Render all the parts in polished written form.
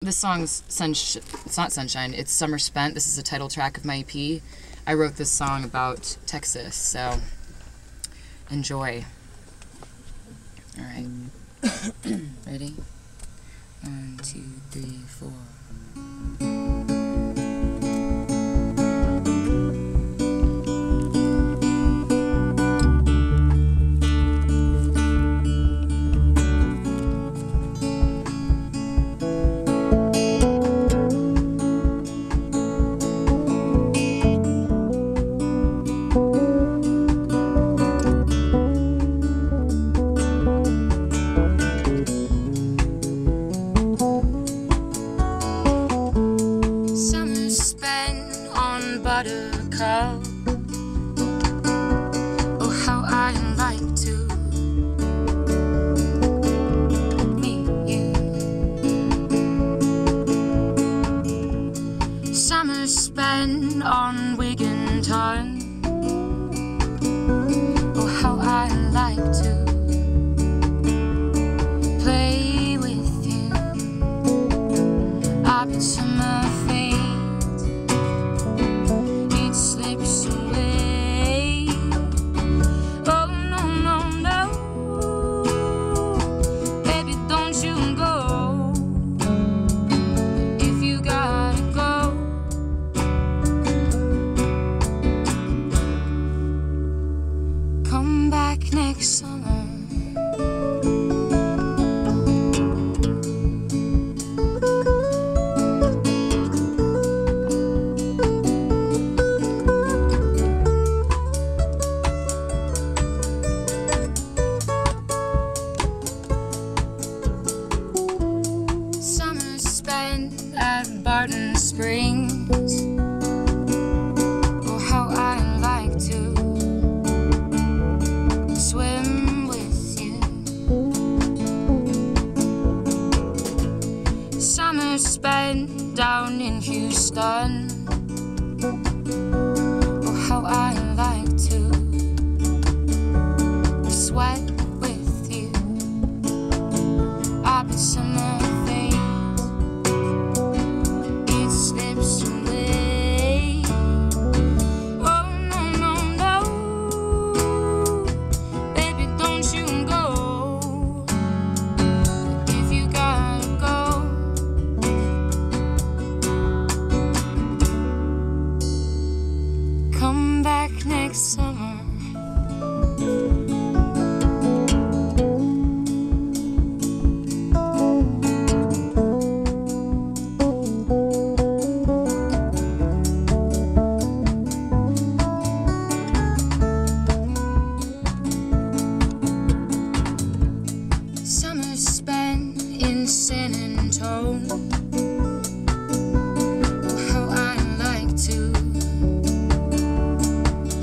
This song's it's not Sunshine, it's Summer Spent. This is the title track of my EP. I wrote this song about Texas, so enjoy. All right. Ready? 1, 2, 3, 4. Buttercup, oh how I like to meet you. Summer spent on Wigginton, oh how I like to play with you. I've been summer fades, it slips away. Oh no, no, no, baby, don't you go. If you gotta go, come back next summer. At Barton Springs, oh how I like to swim with you. Summer spent down in Houston, oh how I like to sweat with you. I've been summer slips away. Oh no, no, no, baby, don't you go. If you gotta go, come back next summer. Summer spent in San Antonio, oh how I like to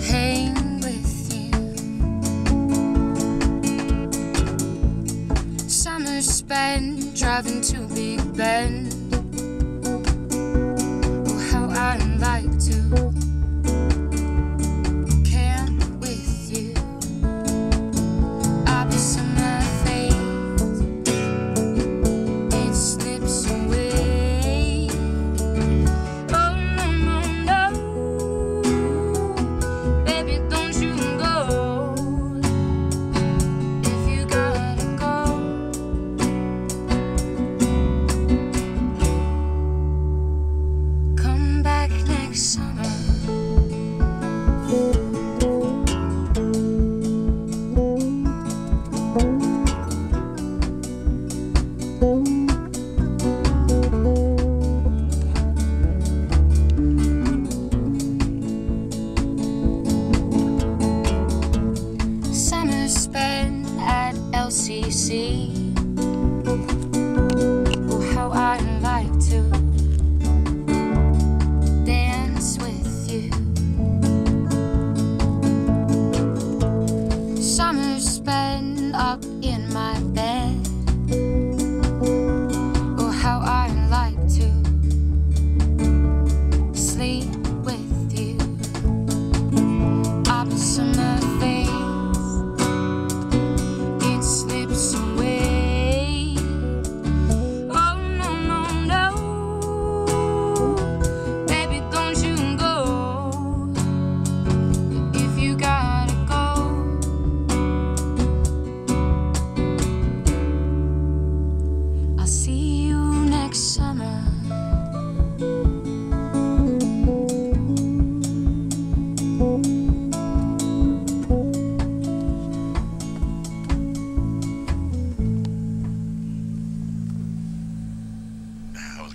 hang with you. Summer spent driving to Big Bend, oh how I like to camp with you. I'll be summer fades, it slips away. Oh no, no, no, baby, don't you go. If you gotta go,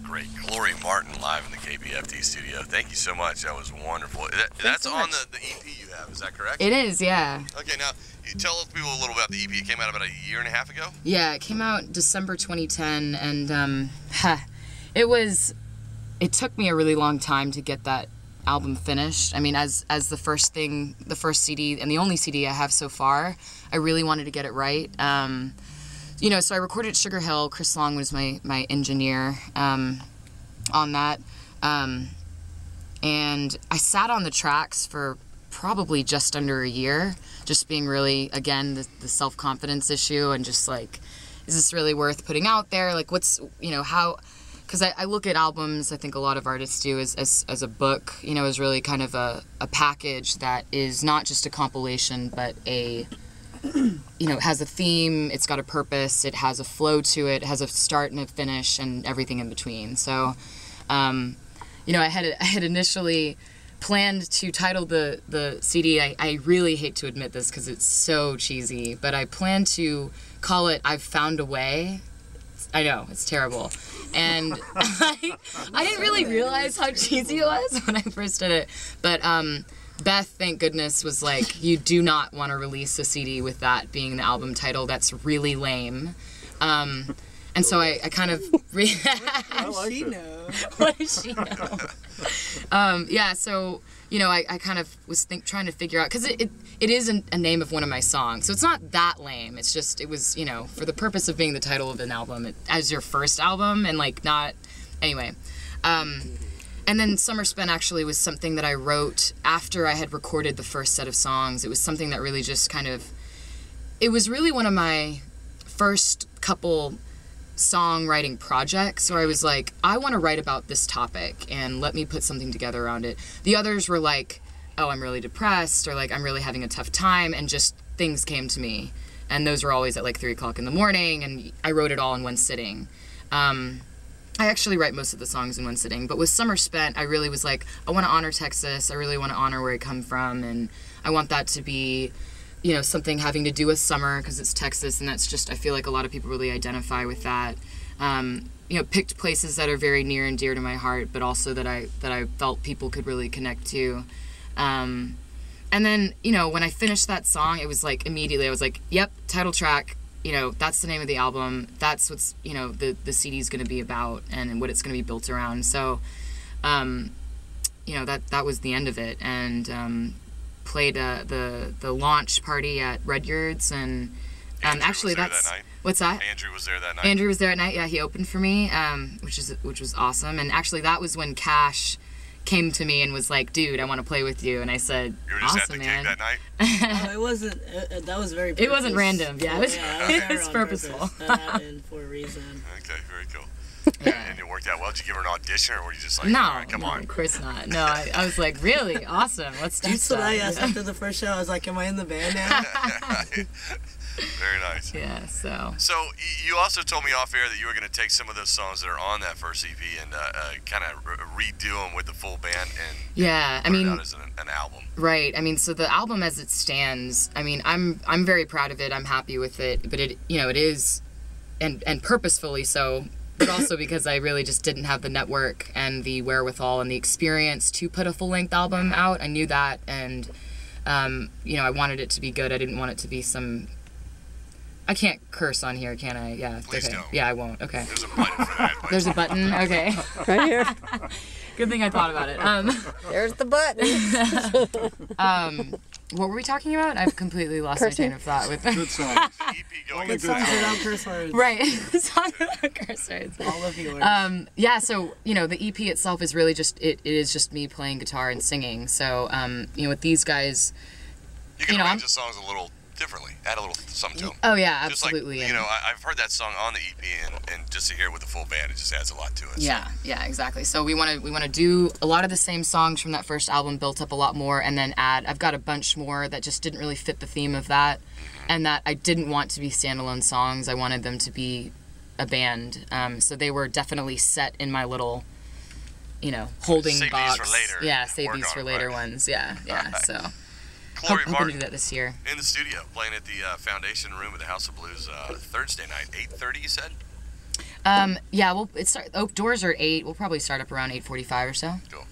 great. CLORY Martin live in the KPFT studio. Thank you so much. That was wonderful. That's on the EP you have, is that correct? It is, yeah. Okay, now, you tell people a little about the EP. It came out about a year and a half ago? Yeah, it came out December 2010, and it took me a really long time to get that album finished. I mean, as the first CD, and the only CD I have so far, I really wanted to get it right. You know, so I recorded at Sugar Hill. Chris Long was my engineer on that. And I sat on the tracks for probably just under a year, just being really, again, the self-confidence issue, and just like, is this really worth putting out there? Like, what's, you know, how, because I look at albums, I think a lot of artists do, as a book, you know, as really kind of a package that is not just a compilation, but a, you know, it has a theme, it's got a purpose, it has a flow to it, it has a start and a finish, and everything in between. So, you know, I had initially planned to title the CD, I really hate to admit this because it's so cheesy, but I planned to call it I've Found a Way. I know, it's terrible. And I didn't really realize how cheesy it was when I first did it. But Beth, thank goodness, was like, you do not want to release a CD with that being the album title. That's really lame. And so I kind of... What does she know? Yeah, so, you know, I kind of was trying to figure out... Because it is a name of one of my songs, so it's not that lame. It's just, it was, you know, for the purpose of being the title of an album, as your first album, and, like, not... Anyway. And then Summer Spent actually was something that I wrote after I had recorded the first set of songs. It was something that really just kind of... It was really one of my first couple songwriting projects where I was like, I want to write about this topic and let me put something together around it. The others were like, oh, I'm really depressed, or like, I'm really having a tough time, and just things came to me. And those were always at like 3 o'clock in the morning, and I wrote it all in one sitting. I actually write most of the songs in one sitting, but with Summer Spent, I really was like, I want to honor Texas, I really want to honor where I come from, and I want that to be, you know, something having to do with summer, because it's Texas, and that's just, I feel like a lot of people really identify with that. You know, picked places that are very near and dear to my heart, but also that I felt people could really connect to. And then, you know, when I finished that song, it was like, immediately, I was like, yep, title track, you know, that's the name of the album, that's what's, you know, the CD's gonna be about, and what it's gonna be built around. So, you know, that was the end of it, and played the launch party at Rudyard's, and actually that's that night. What's that? Andrew was there that night. Andrew was there at night. Yeah, he opened for me, which was awesome. And actually, that was when Cash came to me and was like, "Dude, I want to play with you." And I said, "You were just awesome, at the man." gig that night. Oh, it wasn't. That was very. It wasn't random. Yeah, it was purposeful. That happened for a reason. Okay, very cool. Yeah. And it worked out well. Did you give her an audition, or were you just like, No, all right, come no, on? of course not. No, I was like, really awesome. Let's do That's stuff. what I asked after the first show. I was like, "Am I in the band now?" Very nice. Yeah. So. So you also told me off air that you were going to take some of those songs that are on that first EP and kind of redo them with the full band and Yeah, I put mean, it out as an album. Right. I mean, so the album as it stands, I mean, I'm very proud of it. I'm happy with it, but it, you know, it is, and purposefully so, but also because I really just didn't have the network and the wherewithal and the experience to put a full-length album out. I knew that, and you know, I wanted it to be good. I didn't want it to be some... I can't curse on here, can I? Yeah. Please okay. don't. Yeah, I won't. Okay. There's a button for that. There's a button? Okay. Right here. Good thing I thought about it. There's the button. What were we talking about? I've completely lost my train of thought with Good songs. EP going Good into songs the without curse words. right. Songs without curse words. All of yours. Yeah, so, you know, the EP itself is really just, it is just me playing guitar and singing. So, you know, with these guys, You can you know, arrange the songs a little differently, add a little something to them. oh yeah, Just absolutely. like, you know, I've heard that song on the EP, and just to hear it with the full band, it just adds a lot to it. Yeah, yeah, exactly. So we want to do a lot of the same songs from that first album, built up a lot more, and then I've got a bunch more that just didn't really fit the theme of that, and that I didn't want to be standalone songs. I wanted them to be a band. So they were definitely set in my little, you know, holding Save box. these for later. Yeah, save Work these on for it, later right. ones. Yeah, yeah. Right. So CLORY hoping to Martin do that this year. in the studio, playing at the Foundation Room at the House of Blues Thursday night, 8:30. You said? Yeah, oak doors are 8. We'll probably start up around 8:45 or so. Cool.